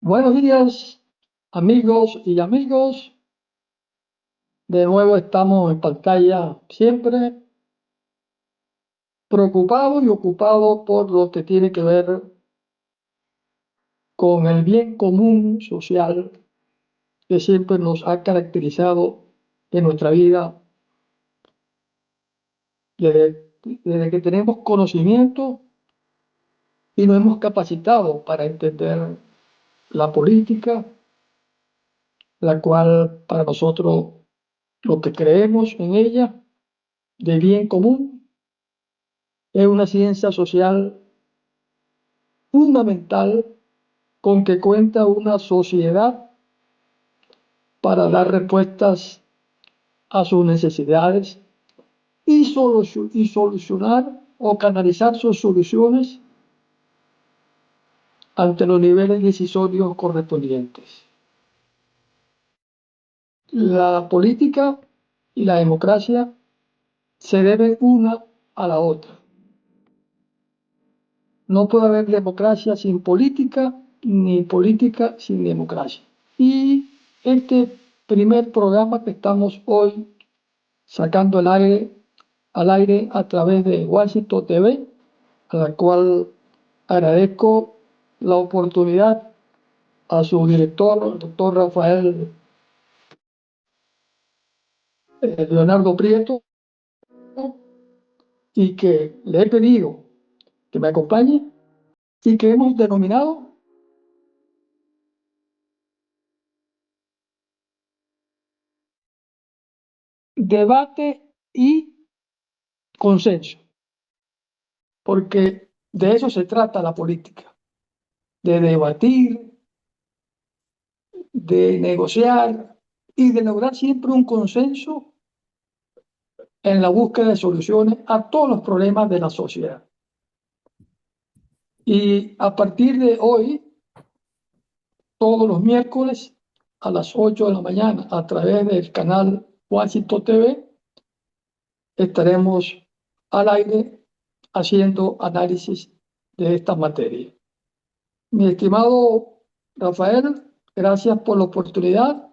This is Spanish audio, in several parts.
Buenos días, amigos y amigos. De nuevo estamos en pantalla siempre, preocupados y ocupados por lo que tiene que ver con el bien común social que siempre nos ha caracterizado en nuestra vida desde que tenemos conocimiento y nos hemos capacitado para entender la política, la cual para nosotros, lo que creemos en ella, de bien común, es una ciencia social fundamental con que cuenta una sociedad para dar respuestas a sus necesidades y solucionar o canalizar sus soluciones ante los niveles decisorios correspondientes. La política y la democracia se deben una a la otra. No puede haber democracia sin política, ni política sin democracia. Y este primer programa que estamos hoy sacando al aire a través de Washington TV, a la cual agradezco la oportunidad a su director, el doctor Rafael Leonardo Prieto, y que le he pedido que me acompañe y que hemos denominado debate y consenso, porque de eso se trata la política, de debatir, de negociar y de lograr siempre un consenso en la búsqueda de soluciones a todos los problemas de la sociedad. Y a partir de hoy, todos los miércoles a las 8 de la mañana, a través del canal Washington TV, estaremos al aire haciendo análisis de esta materia. Mi estimado Rafael, gracias por la oportunidad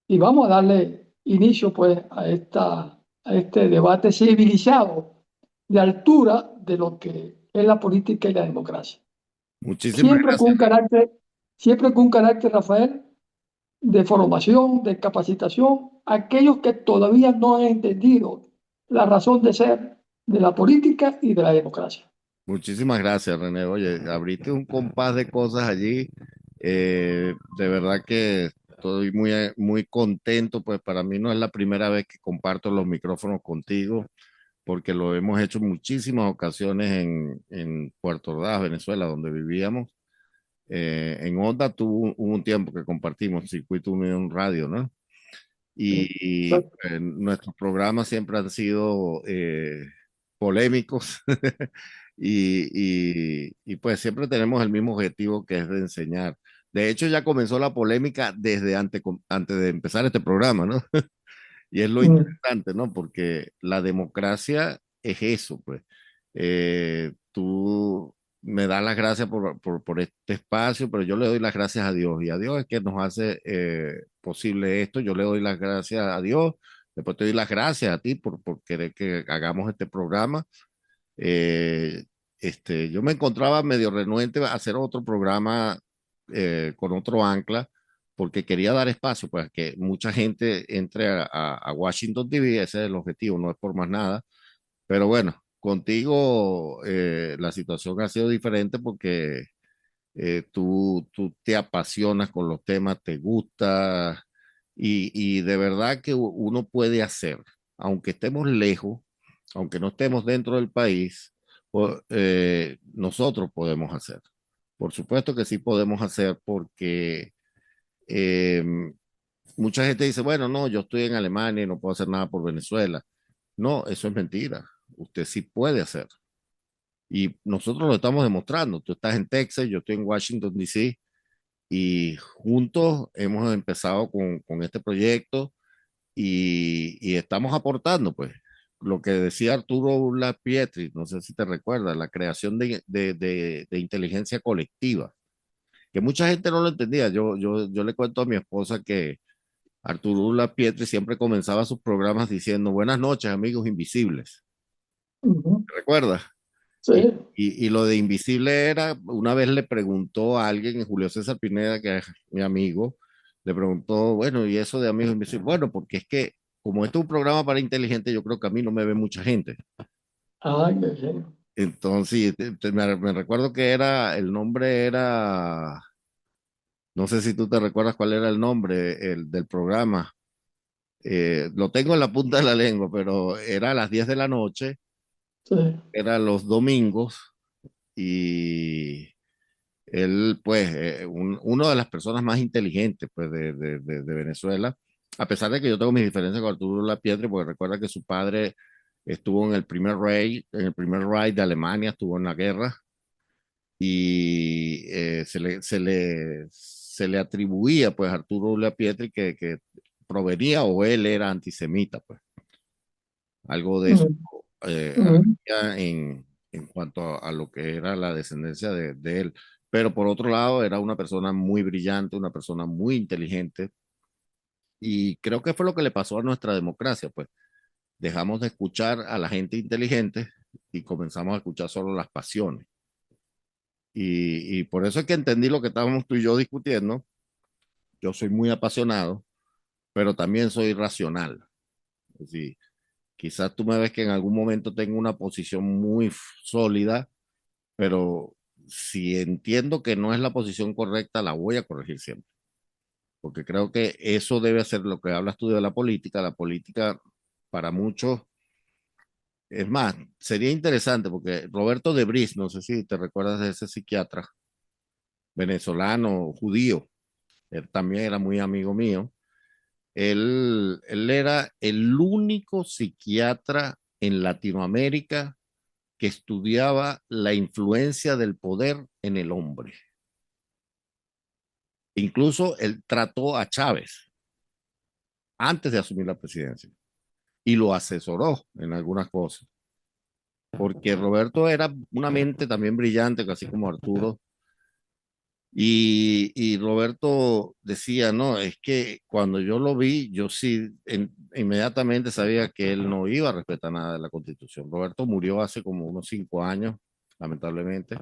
y vamos a darle inicio pues a este debate civilizado de altura de lo que es la política y la democracia. Muchísimas Siempre con gracias. un carácter, siempre con un carácter, Rafael, de formación, de capacitación, aquellos que todavía no han entendido la razón de ser de la política y de la democracia. Muchísimas gracias, René. Oye, abriste un compás de cosas allí. De verdad que estoy muy contento, pues para mí no es la primera vez que comparto los micrófonos contigo, porque lo hemos hecho en muchísimas ocasiones en Puerto Ordaz, Venezuela, donde vivíamos. En Onda hubo un tiempo que compartimos Circuito Unión Radio, ¿no? Y nuestros programas siempre han sido polémicos y pues siempre tenemos el mismo objetivo que es de enseñar. De hecho, ya comenzó la polémica desde antes de empezar este programa, ¿no? Y es lo Mm. interesante, ¿no? Porque la democracia es eso, pues. Tú me das las gracias por este espacio, pero yo le doy las gracias a Dios y a Dios es que nos hace posible esto. Yo le doy las gracias a Dios, después te doy las gracias a ti por querer que hagamos este programa. Eh, yo me encontraba medio renuente a hacer otro programa con otro ancla porque quería dar espacio para que mucha gente entre a Washington TV, ese es el objetivo, no es por más nada. Pero bueno, contigo la situación ha sido diferente porque tú te apasionas con los temas, te gusta y de verdad que uno puede hacer, aunque estemos lejos, aunque no estemos dentro del país, nosotros podemos hacer. Por supuesto que sí podemos hacer porque eh, mucha gente dice, bueno, no, yo estoy en Alemania y no puedo hacer nada por Venezuela. No, eso es mentira. Usted sí puede hacer. Y nosotros lo estamos demostrando. Tú estás en Texas, yo estoy en Washington, D.C. y juntos hemos empezado con este proyecto y estamos aportando, pues. lo que decía Arturo Pietri, no sé si te recuerdas, la creación de inteligencia colectiva, que mucha gente no lo entendía. Yo le cuento a mi esposa que Arturo Pietri siempre comenzaba sus programas diciendo buenas noches, amigos invisibles. Ujú. ¿Recuerdas? Sí, Y lo de invisible era, una vez le preguntó a alguien, Julio César Pineda, que es mi amigo, le preguntó, bueno, ¿y eso de amigos invisibles? Bueno, porque es que como esto es un programa para inteligentes, yo creo que a mí no me ve mucha gente. ay, qué bien. Entonces, me recuerdo que era, el nombre era, no sé si tú te recuerdas cuál era el nombre del programa. Lo tengo en la punta de la lengua, pero era a las 10 de la noche, Sí. era los domingos y él, pues, uno de las personas más inteligentes, pues, de Venezuela, a pesar de que yo tengo mis diferencias con Arturo Lapiedra, porque recuerda que su padre estuvo en el primer Reich de Alemania, estuvo en la guerra, y se le atribuía, pues, a Arturo Lapiedra que provenía o él era antisemita, pues, algo de eso Ujú, ujú, había en cuanto a lo que era la descendencia de él. Pero por otro lado, era una persona muy brillante, una persona muy inteligente, y creo que fue lo que le pasó a nuestra democracia, pues dejamos de escuchar a la gente inteligente y comenzamos a escuchar solo las pasiones. Y por eso es que entendí lo que estábamos tú y yo discutiendo. Yo soy muy apasionado, pero también soy racional. Es decir, quizás tú me ves que en algún momento tengo una posición muy sólida, pero si entiendo que no es la posición correcta, la voy a corregir siempre, porque creo que eso debe ser lo que hablas tú de la política. La política para muchos, es más, sería interesante porque Roberto de Bris, no sé si te recuerdas de ese psiquiatra venezolano, judío, él también era muy amigo mío. Él era el único psiquiatra en Latinoamérica que estudiaba la influencia del poder en el hombre. Incluso él trató a Chávez antes de asumir la presidencia y lo asesoró en algunas cosas, porque Roberto era una mente también brillante, casi como Arturo, y Roberto decía, no, es que cuando yo lo vi, yo sí inmediatamente sabía que él no iba a respetar nada de la Constitución. Roberto murió hace como unos 5 años, lamentablemente,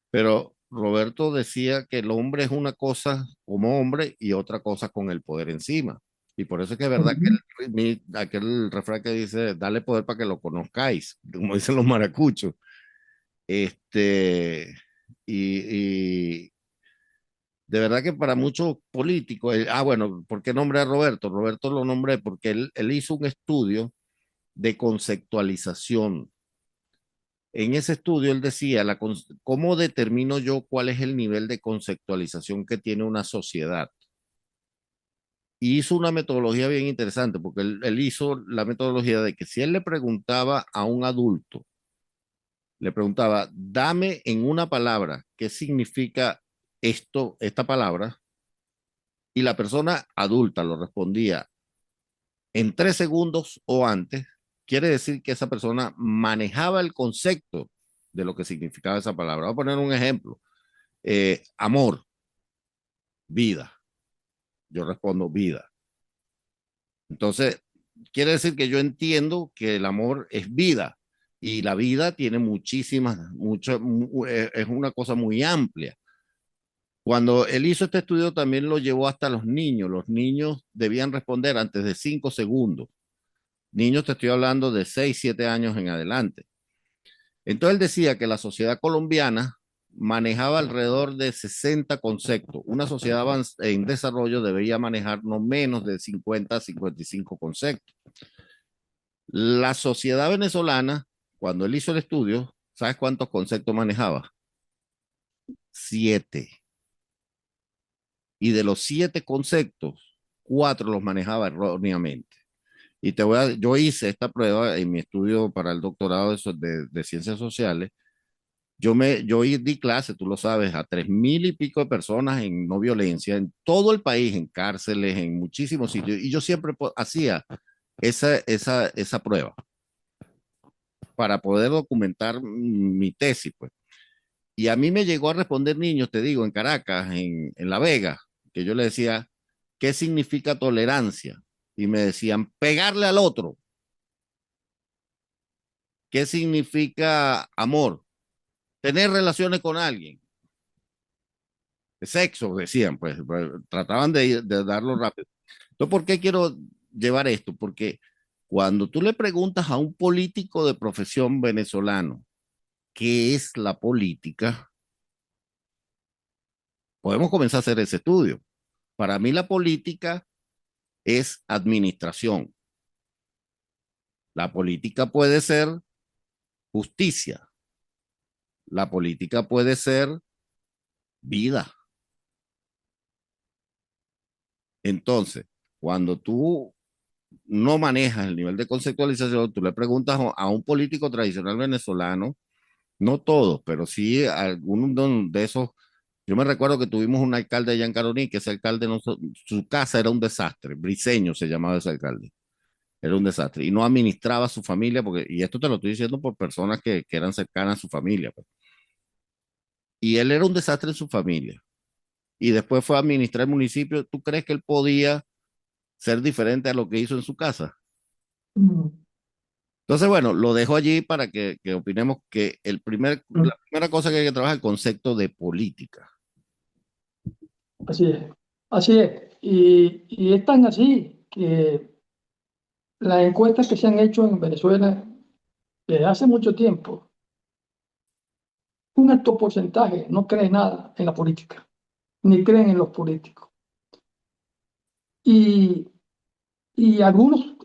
pero Roberto decía que el hombre es una cosa como hombre y otra cosa con el poder encima. Y por eso es que es verdad que ujú, aquel refrán que dice, dale poder para que lo conozcáis, como dicen los maracuchos. Este, y de verdad que para muchos políticos, bueno, ¿por qué nombré a Roberto? Roberto lo nombré porque él hizo un estudio de conceptualización. En ese estudio él decía, ¿cómo determino yo cuál es el nivel de conceptualización que tiene una sociedad? Y hizo una metodología bien interesante, porque él hizo la metodología de que si él le preguntaba a un adulto, le preguntaba, dame en una palabra qué significa esto, esta palabra, y la persona adulta lo respondía en 3 segundos o antes, quiere decir que esa persona manejaba el concepto de lo que significaba esa palabra. Voy a poner un ejemplo. Amor, vida. Yo respondo vida. Entonces, quiere decir que yo entiendo que el amor es vida y la vida tiene muchísimas, es una cosa muy amplia. Cuando él hizo este estudio también lo llevó hasta los niños. Los niños debían responder antes de 5 segundos. Niños, te estoy hablando de 6 7 años en adelante. Entonces él decía que la sociedad colombiana manejaba alrededor de 60 conceptos. Una sociedad en desarrollo debería manejar no menos de 50 a 55 conceptos. La sociedad venezolana, cuando él hizo el estudio, ¿sabes cuántos conceptos manejaba? 7. Y de los 7 conceptos, 4 los manejaba erróneamente. Y yo hice esta prueba en mi estudio para el doctorado de ciencias sociales. Yo di clase, tú lo sabes, a 3.000 y pico de personas en no violencia, en todo el país, en cárceles, en muchísimos sitios, y yo siempre hacía esa prueba. para poder documentar mi tesis, pues. Y a mí me llegó a responder niños, te digo, en Caracas, en La Vega, que yo le decía, ¿qué significa tolerancia? Y me decían, pegarle al otro. ¿Qué significa amor? Tener relaciones con alguien. Sexo, decían, pues trataban de darlo rápido. Entonces, ¿por qué quiero llevar esto? Porque cuando tú le preguntas a un político de profesión venezolano, ¿qué es la política? Podemos comenzar a hacer ese estudio. Para mí la política es administración. La política puede ser justicia. La política puede ser vida. Entonces, cuando tú no manejas el nivel de conceptualización, tú le preguntas a un político tradicional venezolano, no todos, pero sí algunos de esos. Yo me recuerdo que tuvimos un alcalde allá en Caroní, que ese alcalde, no, su casa era un desastre, Briceño se llamaba ese alcalde, era un desastre, y no administraba a su familia, porque, y esto te lo estoy diciendo por personas que eran cercanas a su familia, pues. Y él era un desastre en su familia, y después fue a administrar el municipio. ¿Tú crees que él podía ser diferente a lo que hizo en su casa? Mm, Entonces, bueno, lo dejo allí para que opinemos que mm, la primera cosa que hay que trabajar es el concepto de política. así es, así es. Y es tan así que las encuestas que se han hecho en Venezuela desde hace mucho tiempo, un alto porcentaje no cree nada en la política, ni creen en los políticos. Y, y algunos,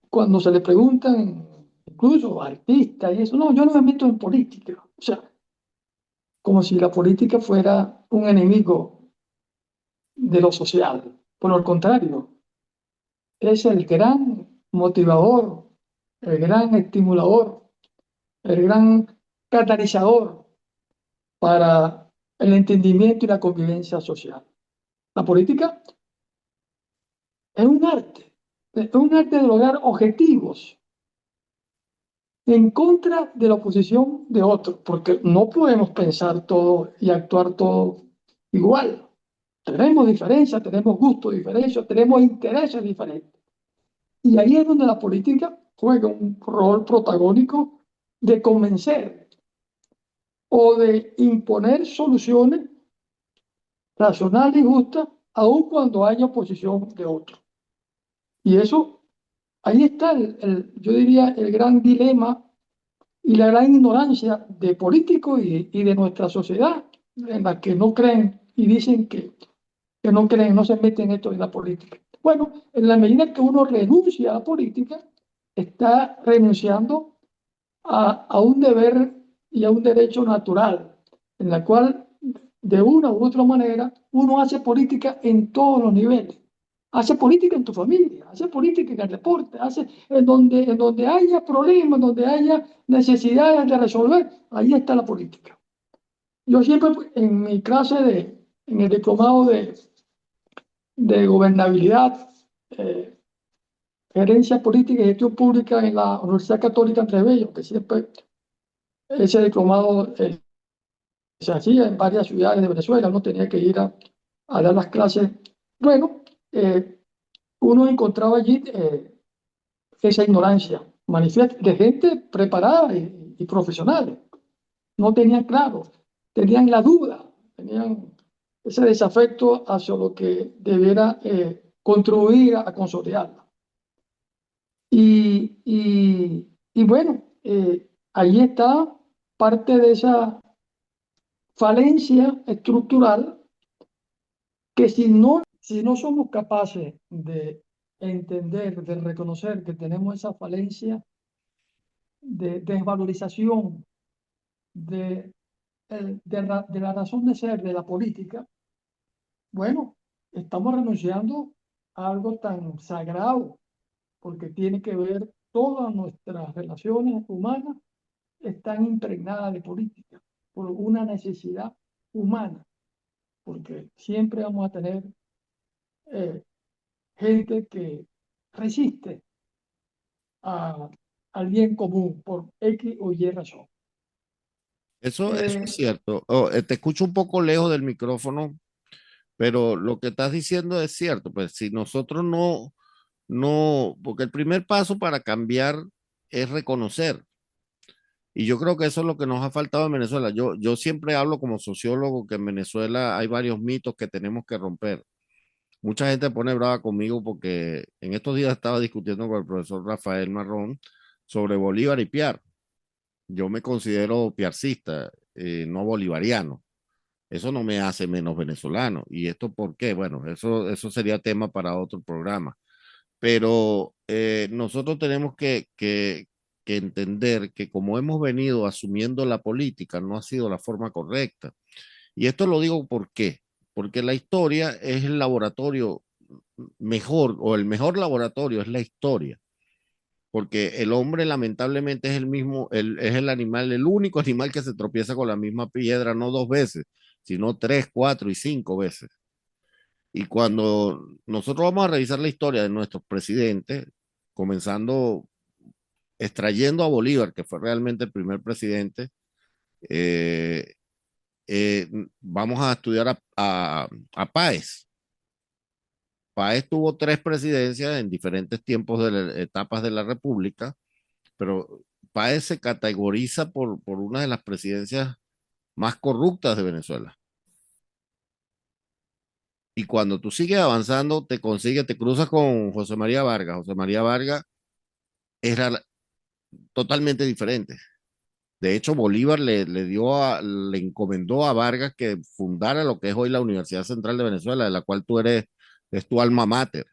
cuando se le preguntan, incluso artistas y eso, no, yo no me meto en política. O sea, como si la política fuera un enemigo de lo social. Por el contrario, es el gran motivador, el gran estimulador, el gran catalizador para el entendimiento y la convivencia social. La política es un arte de lograr objetivos en contra de la oposición de otros, porque no podemos pensar todo y actuar todo igual. Tenemos diferencias, tenemos gustos diferentes, tenemos intereses diferentes. Y ahí es donde la política juega un rol protagónico de convencer o de imponer soluciones racionales y justas, aun cuando haya oposición de otros. Y eso, ahí está, yo diría, el gran dilema y la gran ignorancia de políticos y de nuestra sociedad, en la que no creen y dicen que no creen, no se meten en esto de la política. Bueno, en la medida que uno renuncia a la política, está renunciando a un deber y a un derecho natural, en la cual de una u otra manera uno hace política en todos los niveles. Hace política en tu familia, hace política en el deporte, hace en donde haya problemas, donde haya necesidades de resolver, ahí está la política. Yo siempre en mi clase en el diplomado de gobernabilidad, eh, gerencia política y gestión pública en la Universidad Católica Andrés Bello, que siempre ese diplomado se hacía en varias ciudades de Venezuela, uno tenía que ir a dar las clases. Bueno, uno encontraba allí esa ignorancia manifiesta de gente preparada y profesionales. No tenían claro, tenían la duda, tenían ese desafecto hacia lo que debiera contribuir a consolidarla. Y bueno, ahí está parte de esa falencia estructural que si no somos capaces de entender, de reconocer que tenemos esa falencia de desvalorización de, de la razón de ser de la política, bueno, estamos renunciando a algo tan sagrado, porque tiene que ver todas nuestras relaciones humanas están impregnadas de política, por una necesidad humana, porque siempre vamos a tener gente que resiste a, al bien común por X o Y razón. Eso es Eh, cierto. Oh, te escucho un poco lejos del micrófono, pero lo que estás diciendo es cierto. Pues si nosotros porque el primer paso para cambiar es reconocer. Y yo creo que eso es lo que nos ha faltado en Venezuela. Yo siempre hablo como sociólogo que en Venezuela hay varios mitos que tenemos que romper. Mucha gente pone brava conmigo porque en estos días estaba discutiendo con el profesor Rafael Marrón sobre Bolívar y Piar. Yo me considero piarcista, no bolivariano. Eso no me hace menos venezolano. ¿Y esto por qué? Bueno, eso sería tema para otro programa. Pero nosotros tenemos que entender que como hemos venido asumiendo la política, no ha sido la forma correcta. Y esto lo digo ¿por qué? Porque la historia es el laboratorio mejor, o el mejor laboratorio es la historia. Porque el hombre lamentablemente es el mismo, es el animal, el único animal que se tropieza con la misma piedra, no dos veces, sino tres, cuatro y cinco veces. Y cuando nosotros vamos a revisar la historia de nuestros presidentes, comenzando extrayendo a Bolívar, que fue realmente el primer presidente, eh, eh, vamos a estudiar a Páez. Páez tuvo tres presidencias en diferentes tiempos de etapas de la República, pero Páez se categoriza por una de las presidencias más corruptas de Venezuela. Y cuando tú sigues avanzando, te cruzas con José María Vargas. José María Vargas era totalmente diferente. De hecho, Bolívar le encomendó a Vargas que fundara lo que es hoy la Universidad Central de Venezuela, de la cual es tu alma mater.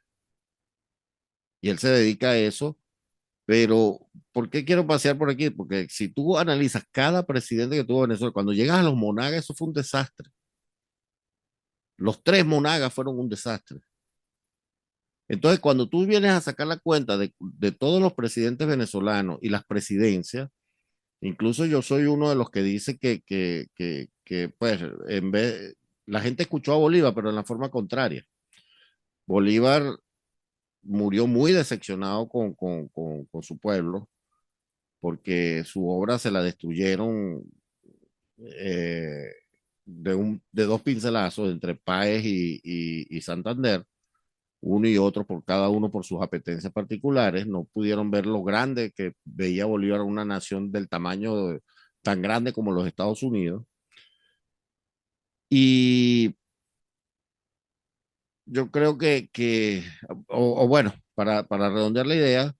Y él se dedica a eso. Pero, ¿por qué quiero pasear por aquí? Porque si tú analizas cada presidente que tuvo Venezuela, cuando llegas a los Monagas, eso fue un desastre. Los tres Monagas fueron un desastre. Entonces, cuando tú vienes a sacar la cuenta de todos los presidentes venezolanos y las presidencias, incluso yo soy uno de los que dice pues, en vez, la gente escuchó a Bolívar, pero en la forma contraria. Bolívar murió muy decepcionado con su pueblo, porque su obra se la destruyeron eh, de dos pincelazos entre Páez y Santander, uno y otro por cada uno por sus apetencias particulares, no pudieron ver lo grande que veía Bolívar, una nación del tamaño tan grande como los Estados Unidos. Y yo creo o bueno, para redondear la idea,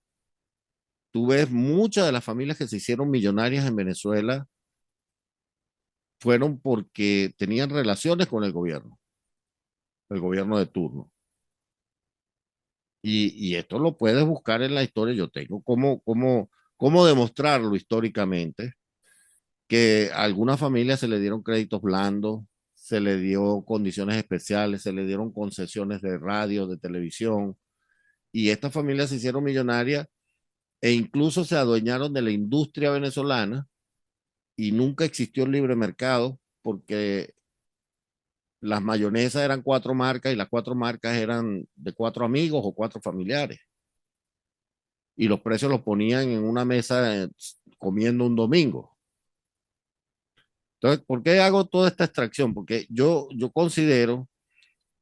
tú ves muchas de las familias que se hicieron millonarias en Venezuela fueron porque tenían relaciones con el gobierno de turno. Y esto lo puedes buscar en la historia. Yo tengo cómo demostrarlo históricamente, que a algunas familias se le dieron créditos blandos, se le dio condiciones especiales, se le dieron concesiones de radio, de televisión, y estas familias se hicieron millonarias e incluso se adueñaron de la industria venezolana y nunca existió el libre mercado porque las mayonesas eran cuatro marcas y las cuatro marcas eran de cuatro amigos o cuatro familiares. Y los precios los ponían en una mesa comiendo un domingo. Entonces, ¿por qué hago toda esta extracción? Porque yo considero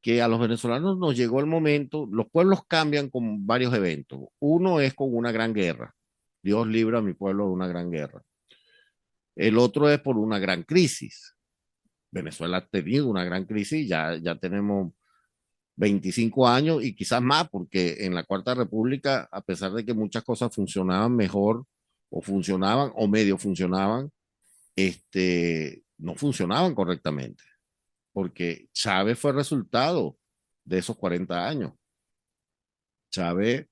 que a los venezolanos nos llegó el momento, los pueblos cambian con varios eventos. Uno es con una gran guerra. Dios libra a mi pueblo de una gran guerra. El otro es por una gran crisis. Venezuela ha tenido una gran crisis, ya tenemos 25 años y quizás más, porque en la Cuarta República, a pesar de que muchas cosas funcionaban mejor o funcionaban o medio funcionaban, no funcionaban correctamente, porque Chávez fue resultado de esos 40 años. Chávez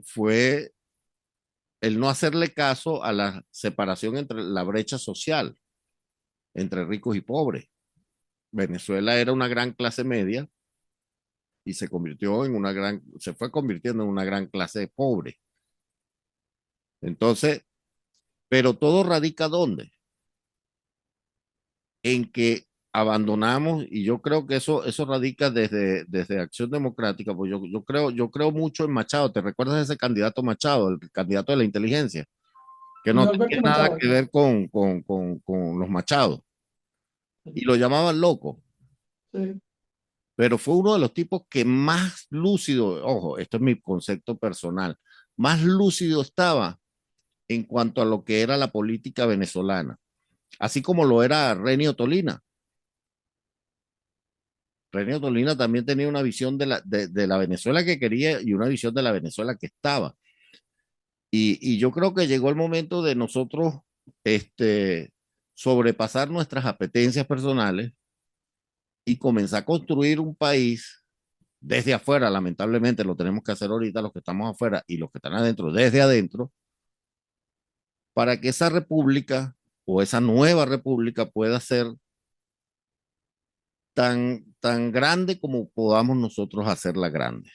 fue el no hacerle caso a la separación entre la brecha social, entre ricos y pobres. Venezuela era una gran clase media y se fue convirtiendo en una gran clase pobre. Entonces, pero todo radica ¿dónde? En que abandonamos, y yo creo que eso radica desde Acción Democrática, pues yo creo mucho en Machado. ¿Te recuerdas de ese candidato Machado, el candidato de la inteligencia? Que Luis no Alberto tenía nada Machado. que ver con los Machados, y lo llamaban loco, Sí, pero fue uno de los tipos que más lúcido, ojo, esto es mi concepto personal, más lúcido estaba en cuanto a lo que era la política venezolana, así como lo era Renio Tolina. Renio Tolina también tenía una visión de la Venezuela que quería y una visión de la Venezuela que estaba. Y yo creo que llegó el momento de nosotros este, sobrepasar nuestras apetencias personales y comenzar a construir un país desde afuera. Lamentablemente lo tenemos que hacer ahorita los que estamos afuera y los que están adentro, desde adentro, para que esa república o esa nueva república pueda ser tan grande como podamos nosotros hacerla grande,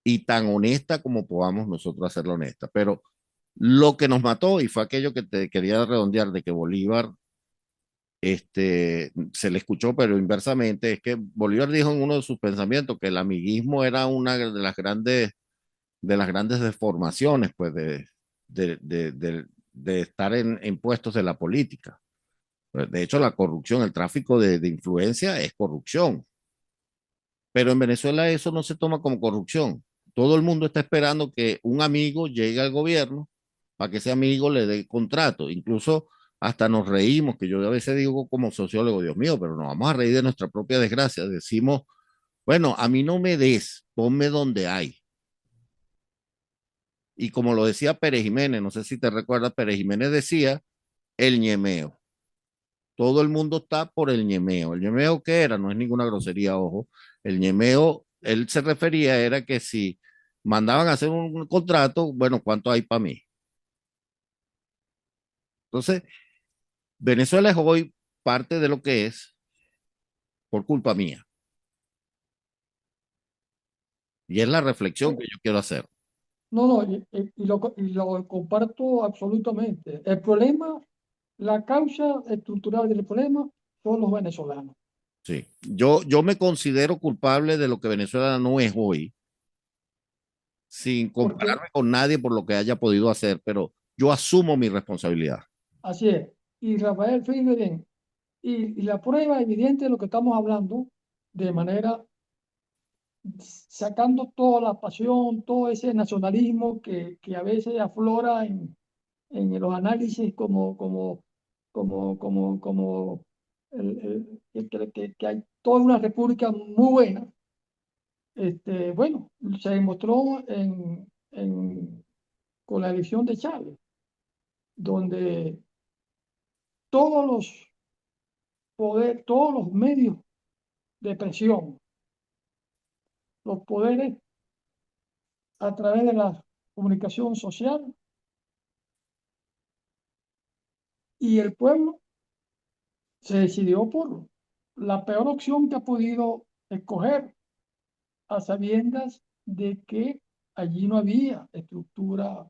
y tan honesta como podamos nosotros hacerla honesta. Pero lo que nos mató, y fue aquello que te quería redondear, de que Bolívar se le escuchó, pero inversamente, es que Bolívar dijo en uno de sus pensamientos que el amiguismo era una de las grandes deformaciones, pues, de estar en puestos de la política. Pues, de hecho, la corrupción, el tráfico de influencia es corrupción. Pero en Venezuela eso no se toma como corrupción. Todo el mundo está esperando que un amigo llegue al gobierno para que ese amigo le dé contrato. Incluso hasta nos reímos, que yo a veces digo como sociólogo, Dios mío, pero nos vamos a reír de nuestra propia desgracia. Decimos, bueno, a mí no me des, ponme donde hay. Y como lo decía Pérez Jiménez, no sé si te recuerdas, Pérez Jiménez decía el ñemeo. Todo el mundo está por el ñemeo. ¿El ñemeo qué era? No es ninguna grosería, ojo. El ñemeo, él se refería, era que si mandaban a hacer un contrato, bueno, ¿cuánto hay para mí? Entonces, Venezuela es hoy parte de lo que es por culpa mía. Y es la reflexión que yo quiero hacer. no, no, y lo comparto absolutamente. El problema, la causa estructural del problema son los venezolanos. Sí. Yo me considero culpable de lo que Venezuela no es hoy, sin Porque compararme con nadie por lo que haya podido hacer, pero yo asumo mi responsabilidad. así es. Y Rafael, fíjate bien, y la prueba evidente de lo que estamos hablando, de manera sacando toda la pasión, todo ese nacionalismo que a veces aflora en los análisis como que hay toda una república muy buena. Bueno, se demostró con la elección de Chávez, donde todos los todos los medios de presión, los poderes a través de la comunicación social y el pueblo se decidió por la peor opción que ha podido escoger, a sabiendas de que allí no había estructura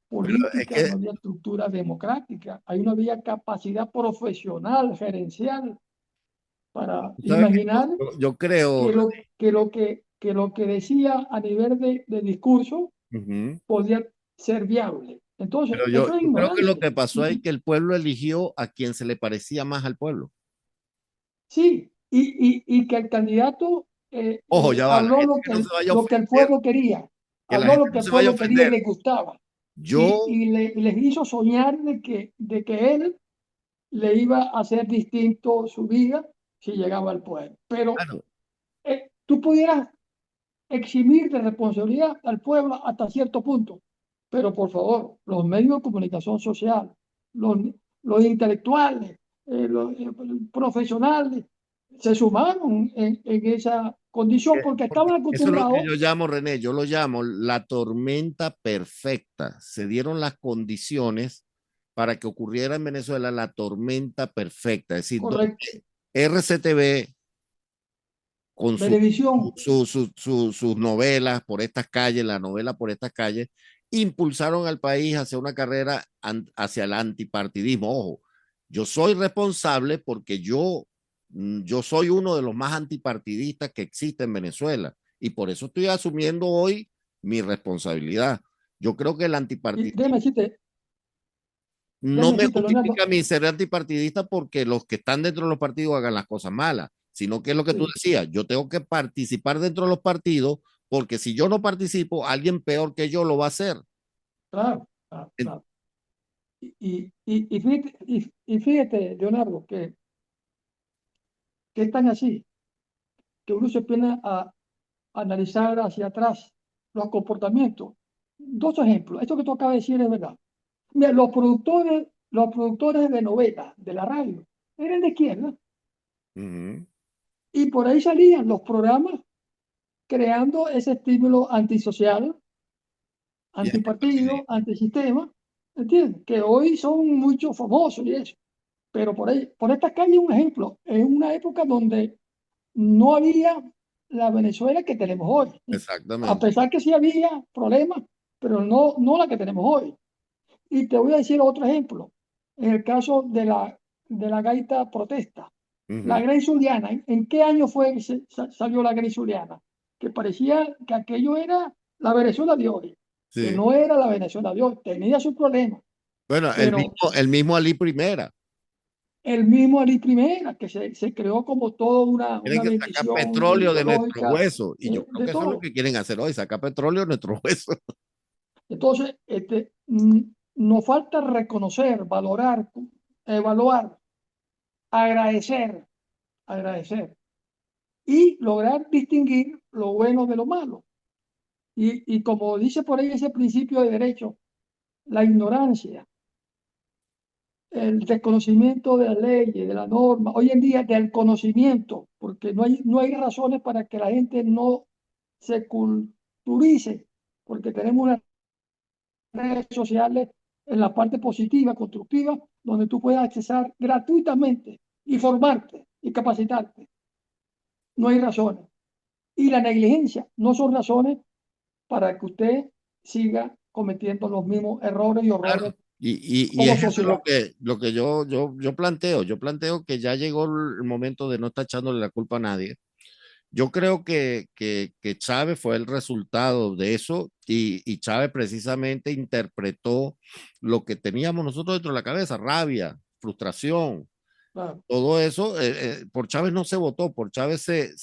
Pero es política, no que, había estructura democrática, ahí no había capacidad profesional, gerencial, para tú sabes que imaginar yo creo, que lo que decía a nivel de discurso ujú, podía ser viable. Entonces, pero eso es yo creo que lo ignorancia. que pasó es que el pueblo eligió a quien se le parecía más al pueblo. Sí, y que el candidato Ojo, ya va, la habló gente lo que que, no se el, vaya a lo que el ofender, pueblo quería, que la habló gente lo que no el se vaya a pueblo quería y ofender. le gustaba, y, Yo, y les hizo soñar de que él le iba a hacer distinto su vida si llegaba al poder. Pero claro, tú pudieras eximir de responsabilidad al pueblo hasta cierto punto, pero por favor, los medios de comunicación social, los, los intelectuales, los profesionales, se sumaron en esa condición porque porque estaban eso es lo que acostumbrados. yo llamo, René, yo lo llamo la tormenta perfecta. Se dieron las condiciones para que ocurriera en Venezuela la tormenta perfecta. Es decir, donde Correcto. RCTV con Televisión, sus novelas por estas calles, la novela por estas calles, impulsaron al país hacia una carrera hacia el antipartidismo. Ojo, Yo soy responsable porque yo soy uno de los más antipartidistas que existe en Venezuela y por eso estoy asumiendo hoy mi responsabilidad. Yo creo que el Y antipartidismo no déjame me decirte, justifica Leonardo, mi ser antipartidista porque los que están dentro de los partidos hagan las cosas malas, sino que es lo que tú sí, decías, yo tengo que participar dentro de los partidos porque si yo no participo, alguien peor que yo lo va a hacer. claro, claro, claro. Y fíjate, Leonardo, que es tan así, que uno se pone a analizar hacia atrás los comportamientos. Dos ejemplos, esto que tú acabas de decir es verdad. Mira, los productores de novelas de la radio eran de izquierda Uh -huh. y por ahí salían los programas creando ese estímulo antisocial, Y antipartido, antisistema, ¿entiendes? Que hoy son mucho famosos y eso. Pero por ahí, por esta calle, un ejemplo, en una época donde no había la Venezuela que tenemos hoy. A exactamente. pesar que sí había problemas, pero no la que tenemos hoy. Y te voy a decir otro ejemplo. En el caso de la gaita protesta, Uh la -huh. Grey Zuliana, ¿en qué año fue que salió la Grey Zuliana? Que parecía que aquello era la Venezuela de hoy, que Sí. no era la Venezuela de hoy, tenía sus problemas, Bueno, pero el mismo Ali Primera. el mismo Ali Primera, que se creó como toda Quieren una que sacar bendición petróleo de nuestros ideológica huesos. Y yo creo de que eso es lo todo. que quieren hacer hoy, sacar petróleo de nuestros huesos. Entonces, nos falta reconocer, valorar, evaluar, agradecer, agradecer y lograr distinguir lo bueno de lo malo. Y como dice por ahí ese principio de derecho, la ignorancia, el desconocimiento de la ley, de la norma, hoy en día del conocimiento, porque no hay razones para que la gente no se culturice, porque tenemos unas redes sociales en la parte positiva, constructiva, donde tú puedes accesar gratuitamente y formarte y capacitarte. No hay razones. Y la negligencia no son razones para que usted siga cometiendo los mismos errores y Claro. horrores Y como es eso sociedad. lo que yo planteo. Yo planteo que ya llegó el momento de no estar echándole la culpa a nadie. Yo creo que Chávez fue el resultado de eso y Chávez precisamente interpretó lo que teníamos nosotros dentro de la cabeza, rabia, frustración, Claro. todo eso. Por Chávez no se votó, por Chávez Se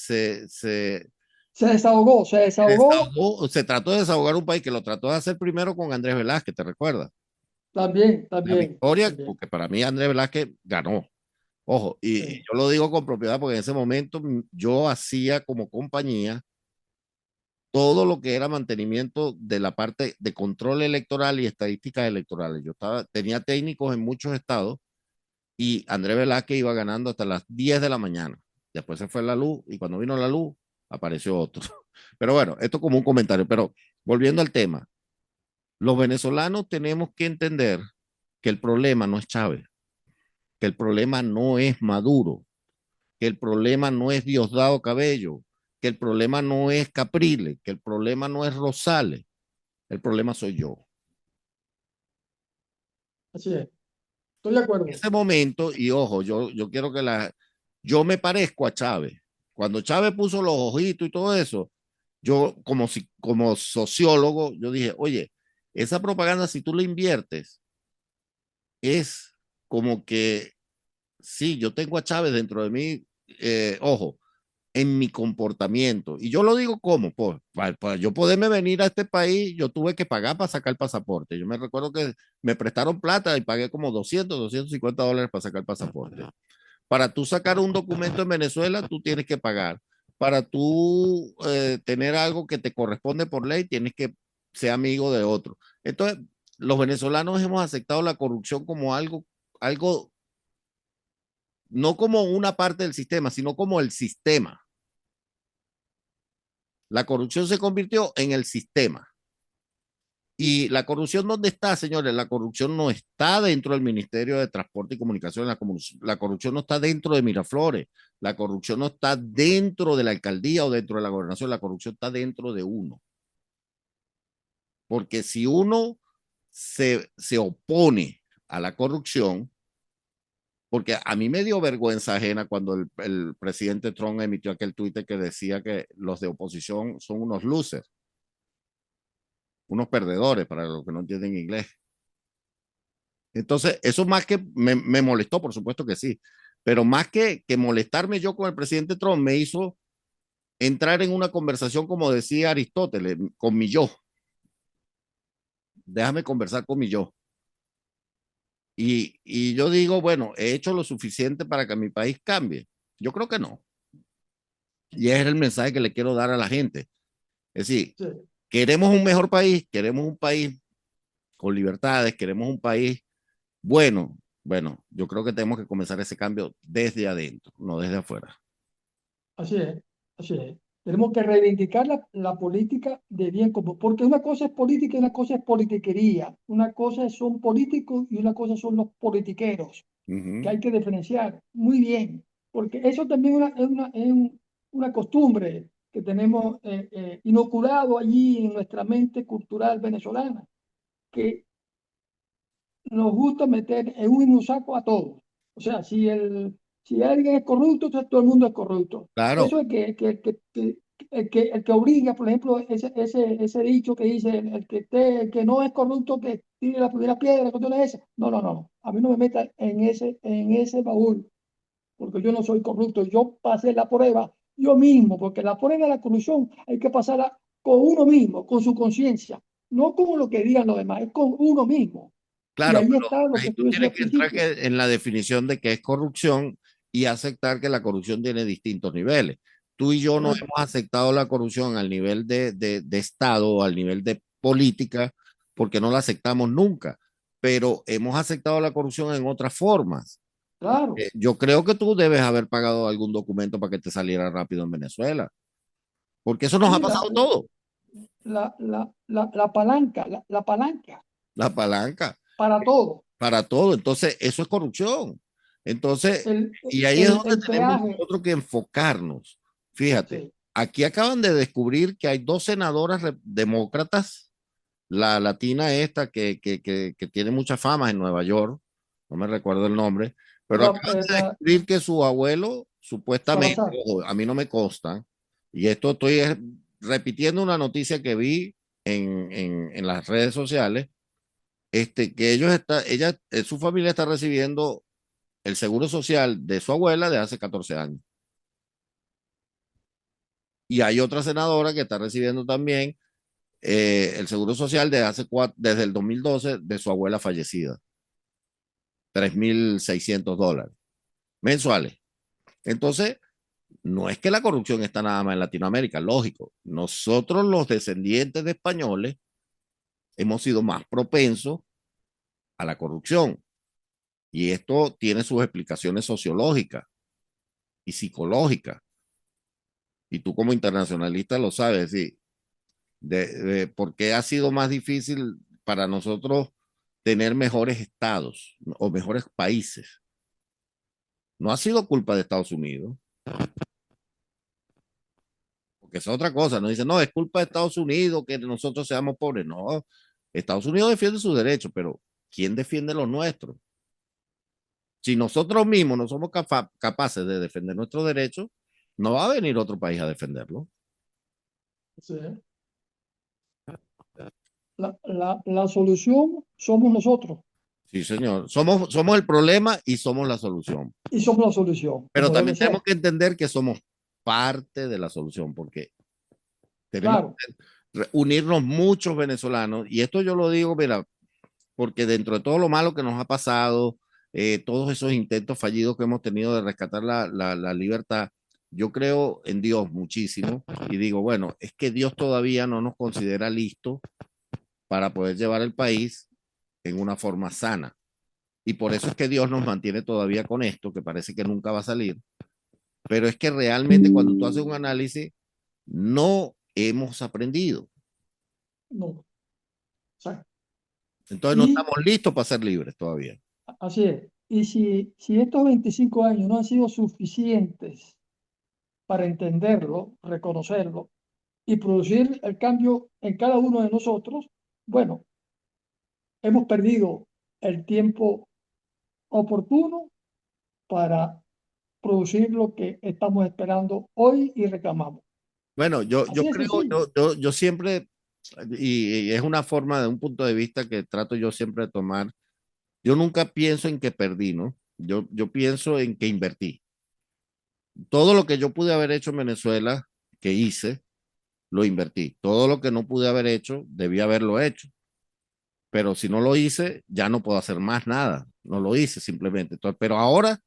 desahogó se trató de desahogar un país que lo trató de hacer primero con Andrés Velázquez, ¿te recuerdas? también, La también, victoria, también. porque para mí Andrés Velázquez ganó. Ojo, y Sí. yo lo digo con propiedad porque en ese momento yo hacía como compañía todo lo que era mantenimiento de la parte de control electoral y estadísticas electorales. Tenía técnicos en muchos estados y Andrés Velázquez iba ganando hasta las 10 de la mañana. Después se fue la luz y cuando vino la luz apareció otro. Pero bueno, esto como un comentario. Pero volviendo al tema, los venezolanos tenemos que entender que el problema no es Chávez, que el problema no es Maduro, que el problema no es Diosdado Cabello, que el problema no es Capriles, que el problema no es Rosales, el problema soy yo. Así es. Estoy de En acuerdo. ese momento, y ojo, yo quiero yo me parezco a Chávez. Cuando Chávez puso los ojitos y todo eso, yo como sociólogo, yo dije, oye, esa propaganda si tú la inviertes, es como que, sí, yo tengo a Chávez dentro de mí, ojo, en mi comportamiento. Y yo lo digo como, pues, para yo poderme venir a este país, yo tuve que pagar para sacar el pasaporte. Yo me recuerdo que me prestaron plata y pagué como $250 para sacar el pasaporte. Para tú sacar un documento en Venezuela, tú tienes que pagar. Para tú tener algo que te corresponde por ley, tienes que ser amigo de otro. Entonces, los venezolanos hemos aceptado la corrupción como algo, no como una parte del sistema, sino como el sistema. La corrupción se convirtió en el sistema. ¿Y la corrupción dónde está, señores? La corrupción no está dentro del Ministerio de Transporte y Comunicación. La corrupción no está dentro de Miraflores. La corrupción no está dentro de la alcaldía o dentro de la gobernación. La corrupción está dentro de uno. Porque si uno se opone a la corrupción, porque a mí me dio vergüenza ajena cuando el presidente Trump emitió aquel tuit que decía que los de oposición son unos losers, unos perdedores, para los que no entienden inglés. Entonces, eso más que me molestó, por supuesto que sí, pero más que molestarme yo con el presidente Trump, me hizo entrar en una conversación, como decía Aristóteles, con mi yo. Déjame conversar con mi yo. Y yo digo, bueno, ¿he hecho lo suficiente para que mi país cambie? Yo creo que no. Y es el mensaje que le quiero dar a la gente. Es decir, Sí. queremos un mejor país, queremos un país con libertades, queremos un país bueno. Bueno, yo creo que tenemos que comenzar ese cambio desde adentro, no desde afuera. Así es, así es. Tenemos que reivindicar la política de bien común, porque una cosa es política y una cosa es politiquería. Una cosa son políticos y una cosa son los politiqueros, Uh que -huh. hay que diferenciar muy bien, porque eso también una costumbre que tenemos inoculado allí en nuestra mente cultural venezolana, que nos gusta meter en un mismo saco a todos. O sea, si alguien es corrupto, entonces todo el mundo es corrupto. Claro, Eso es el que obliga, por ejemplo, ese dicho que dice, el que no es corrupto, que tire la primera piedra, cuestión es esa. No, no, no. A mí no me metan en ese baúl, porque yo no soy corrupto. Yo pasé la prueba yo mismo, porque la prueba de la corrupción hay que pasarla con uno mismo, con su conciencia, no con lo que digan los demás, es con uno mismo. Y claro, ahí pero está lo ahí que tú tú decías tienes al que entrar principio. en la definición de qué es corrupción y aceptar que la corrupción tiene distintos niveles. Tú y yo no Correcto. hemos aceptado la corrupción al nivel de Estado o al nivel de política porque no la aceptamos nunca, pero hemos aceptado la corrupción en otras formas. Claro. Yo creo que tú debes haber pagado algún documento para que te saliera rápido en Venezuela, porque eso nos ha Sí, pasado todo, la palanca, la palanca la palanca. para todo. Para todo. Entonces, eso es corrupción. Entonces, y ahí es donde El tenemos peaje. nosotros que enfocarnos. Fíjate, Sí, aquí acaban de descubrir que hay dos senadoras demócratas, la latina esta que tiene mucha fama en Nueva York, no me recuerdo el nombre, pero esta, acaban de esta descubrir que su abuelo, supuestamente, Salazar. ojo, a mí no me consta, y esto estoy repitiendo una noticia que vi en las redes sociales, que su familia está recibiendo el seguro social de su abuela de hace 14 años. Y hay otra senadora que está recibiendo también el seguro social desde el 2012 de su abuela fallecida, $3,600 mensuales. Entonces, no es que la corrupción está nada más en Latinoamérica, lógico. Nosotros los descendientes de españoles hemos sido más propensos a la corrupción. Y esto tiene sus explicaciones sociológicas y psicológicas. Y tú como internacionalista lo sabes, sí, de por qué ha sido más difícil para nosotros tener mejores estados o mejores países. No ha sido culpa de Estados Unidos, porque es otra cosa. No dice, no, es culpa de Estados Unidos que nosotros seamos pobres. No, Estados Unidos defiende sus derechos, pero ¿quién defiende los nuestros? Si nosotros mismos no somos capaces de defender nuestros derechos, no va a venir otro país a defenderlo. Sí. La solución somos nosotros Sí, señor. Somos el problema y somos la solución. y somos la solución, Pero como debe también tenemos ser. que entender que somos parte de la solución, porque tenemos Claro. que unirnos muchos venezolanos, y esto yo lo digo, mira, porque dentro de todo lo malo que nos ha pasado, todos esos intentos fallidos que hemos tenido de rescatar la libertad, yo creo en Dios muchísimo y digo, bueno, es que Dios todavía no nos considera listos para poder llevar el país en una forma sana. Y por eso es que Dios nos mantiene todavía con esto, que parece que nunca va a salir. Pero es que realmente cuando tú haces un análisis, no hemos aprendido. No. O sea, Entonces no y estamos listos para ser libres todavía. así es. Y si estos 25 años no han sido suficientes para entenderlo, reconocerlo y producir el cambio en cada uno de nosotros, bueno, hemos perdido el tiempo oportuno para producir lo que estamos esperando hoy y reclamamos. Bueno, Así yo de creo, sencillo. yo siempre, y es una forma de un punto de vista que trato yo siempre de tomar, yo nunca pienso en que perdí, ¿no? Yo pienso en que invertí. Todo lo que yo pude haber hecho en Venezuela, que hice, lo invertí. Todo lo que no pude haber hecho, debí haberlo hecho. Pero si no lo hice, ya no puedo hacer más nada. No lo hice simplemente. Entonces, pero ahora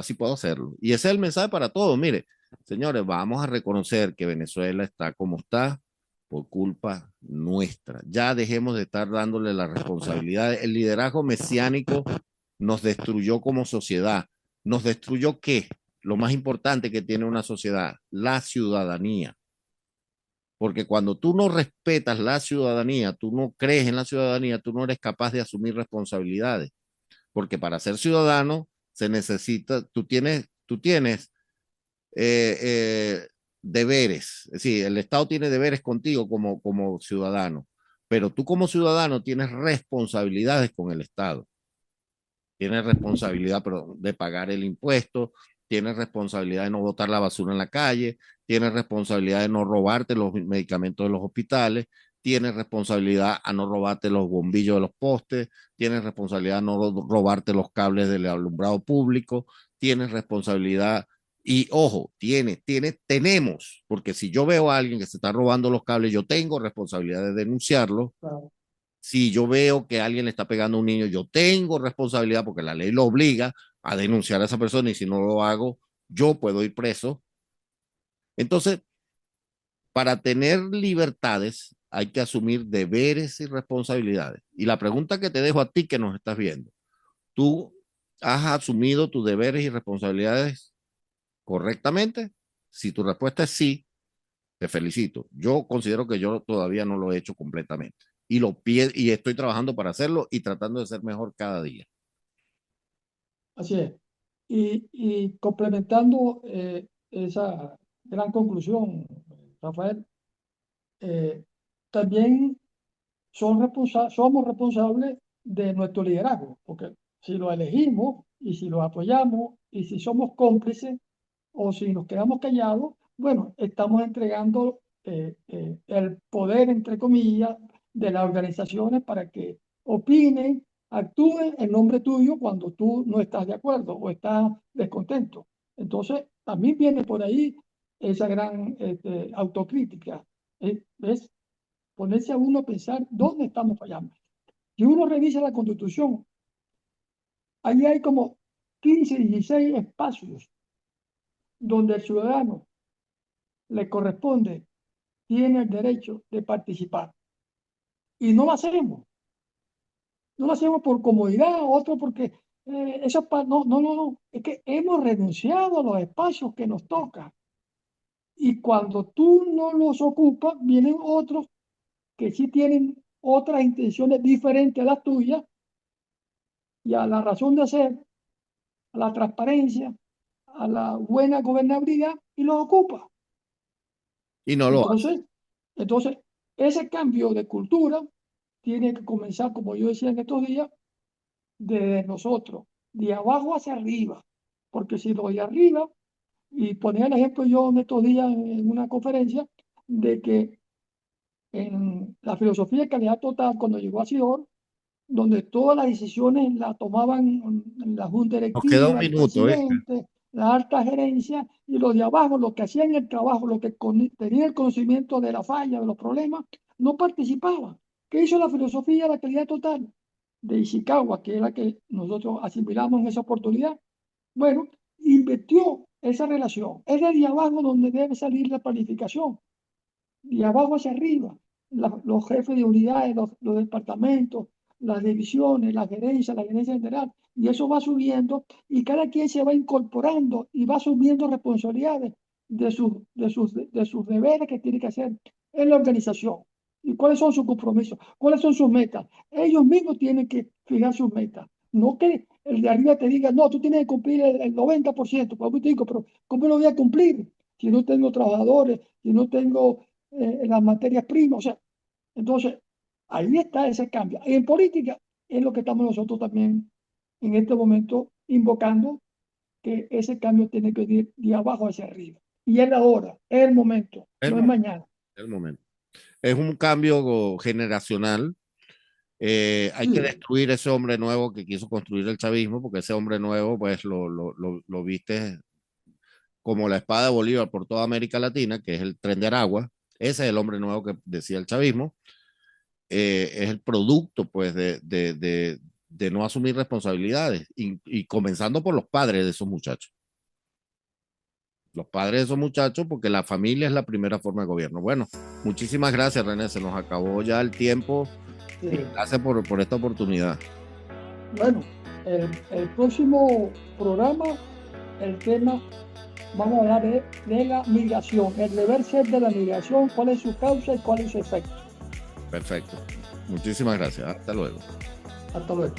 sí puedo hacerlo. Y ese es el mensaje para todos. Mire, señores, vamos a reconocer que Venezuela está como está por culpa nuestra. Ya dejemos de estar dándole la responsabilidad. El liderazgo mesiánico nos destruyó como sociedad. ¿Nos destruyó qué? Lo más importante que tiene una sociedad, la ciudadanía. Porque cuando tú no respetas la ciudadanía, tú no crees en la ciudadanía, tú no eres capaz de asumir responsabilidades. Porque para ser ciudadano se necesita, tú tienes eh, eh, deberes. Es decir, el Estado tiene deberes contigo como ciudadano, pero tú como ciudadano tienes responsabilidades con el Estado. Tienes responsabilidad de pagar el impuesto, tienes responsabilidad de no botar la basura en la calle, tienes responsabilidad de no robarte los medicamentos de los hospitales, tienes responsabilidad a no robarte los bombillos de los postes, tienes responsabilidad a no robarte los cables del alumbrado público, tienes responsabilidad y ojo, tenemos, porque si yo veo a alguien que se está robando los cables, yo tengo responsabilidad de denunciarlo. Claro. Si yo veo que alguien le está pegando a un niño, yo tengo responsabilidad porque la ley lo obliga a denunciar a esa persona y si no lo hago, yo puedo ir preso. Entonces, para tener libertades hay que asumir deberes y responsabilidades. Y la pregunta que te dejo a ti que nos estás viendo, ¿tú has asumido tus deberes y responsabilidades correctamente? Si tu respuesta es sí, te felicito. Yo considero que yo todavía no lo he hecho completamente. Y estoy trabajando para hacerlo y tratando de ser mejor cada día. Así es. Y complementando esa gran conclusión, Rafael, eh, también somos responsables de nuestro liderazgo, porque si lo elegimos y si lo apoyamos y si somos cómplices o si nos quedamos callados, bueno, estamos entregando el poder, entre comillas, de las organizaciones para que opinen, actúen en nombre tuyo cuando tú no estás de acuerdo o estás descontento. Entonces, también viene por ahí esa gran autocrítica. ¿Ves? Ponerse a uno a pensar dónde estamos fallando. Si uno revisa la Constitución, ahí hay como 15, 16 espacios donde el ciudadano le corresponde, tiene el derecho de participar. Y no lo hacemos. No lo hacemos por comodidad, otro porque no. Es que hemos renunciado a los espacios que nos tocan. Y cuando tú no los ocupas, vienen otros que sí tienen otras intenciones diferentes a las tuyas y a la razón de ser, a la transparencia, a la buena gobernabilidad y los ocupa. Y no lo hace. Entonces, entonces, ese cambio de cultura tiene que comenzar, como yo decía en estos días, de nosotros, de abajo hacia arriba. Porque si lo de arriba, y ponía el ejemplo yo en estos días en una conferencia, de que en la filosofía de calidad total, cuando llegó a Sidor, donde todas las decisiones las tomaban la junta Nos queda un directiva, el minuto, ¿eh? presidente, la alta gerencia, y los de abajo, los que hacían el trabajo, los que tenían el conocimiento de la falla, de los problemas, no participaban. ¿Qué hizo la filosofía de la calidad total? De Ishikawa, que es la que nosotros asimilamos en esa oportunidad. Bueno, invirtió esa relación. Es de abajo donde debe salir la planificación, y abajo hacia arriba, los jefes de unidades, los departamentos, las divisiones, la gerencia general, y eso va subiendo y cada quien se va incorporando y va asumiendo responsabilidades de sus deberes que tiene que hacer en la organización. ¿Y cuáles son sus compromisos? ¿Cuáles son sus metas? Ellos mismos tienen que fijar sus metas. No que el de arriba te diga, no, tú tienes que cumplir el 90%. Pues yo te digo, pero ¿cómo lo voy a cumplir? Si no tengo trabajadores, si no tengo las materias primas. O sea, entonces, ahí está ese cambio. En política es lo que estamos nosotros también en este momento invocando que ese cambio tiene que ir de abajo hacia arriba. Y es ahora, es el momento, no es mañana. El momento. Es un cambio generacional. Hay que destruir ese hombre nuevo que quiso construir el chavismo, porque ese hombre nuevo, pues lo viste como la espada de Bolívar por toda América Latina, que es el Tren de Aragua. Ese es el hombre nuevo que decía el chavismo. Es el producto, pues, de no asumir responsabilidades, y comenzando por los padres de esos muchachos. Los padres de esos muchachos, porque la familia es la primera forma de gobierno. Bueno, muchísimas gracias, René. Se nos acabó ya el tiempo. Sí. Gracias por esta oportunidad. Bueno, el próximo programa, el tema, vamos a hablar de la migración, el deber ser de la migración, cuál es su causa y cuál es su efecto. Perfecto. Muchísimas gracias. Hasta luego. Hasta luego.